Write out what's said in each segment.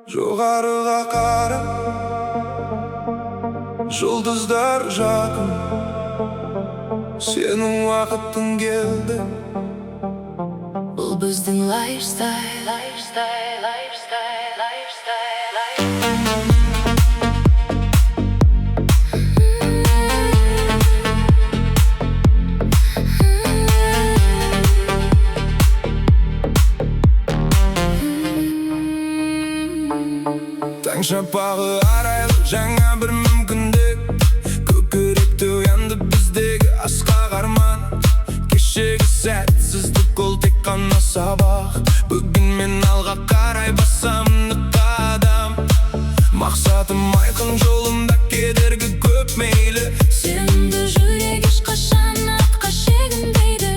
Жоғарыға қара, жұлдыздар жақын, сенің уақытың келді. Бұл біздің лайфстайл. Таң шапағы арайлы жаңа бір мүмкіндік, көкіректі оянды біздегі асқақ арман. Кешегі сәтсіздік ол тек қана сабақ, бүгін мен алға қарай басамын қадам. Мақсатым айқын, жолымда кедергі көп мейлі. Сенімді жүрек ешқашан артқа шегінбейді.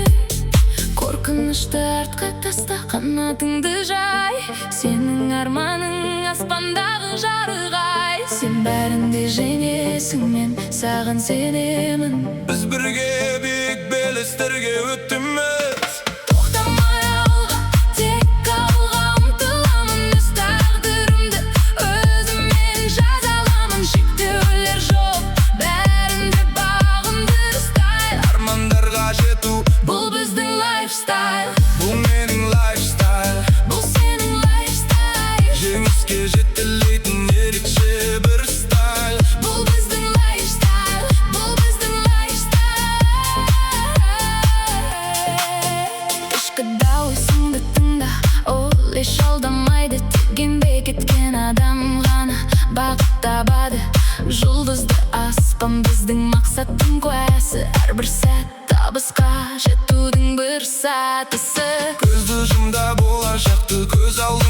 Қорқынышты артқа таста, қанатыңды жай. Сенің арманың аспандағы жарық ай. Сен бәрінде жеңесің, мен саған сенемін. Біз бірге биік белестерге өтеміз. Тоқтамай алға, тек алға ұмтыламын. Өз тағдырымды өзіммен жазаламын. Шектеулер жоқ, бәрінде бағымды ұстайын. Армандарға жету, Бұл біздің лайфстайл. бұл менің лайфстайл. Бұл сенің лайфстайл. Жеңіске жетелейтін ерекше бір стайл. Бұл біздің лайфстайл. Бұл біздің лайфстайл. Ішкі дауысыңды тыңда, ол еш алдамайды. Тек еңбек еткен адам ғана бақыт табады. Жұлдызды аспан біздің мақсаттың куәсі. Әрбір сәт табысқа жетудің бір сатысы. Көзді жұмда болашақты көз алды.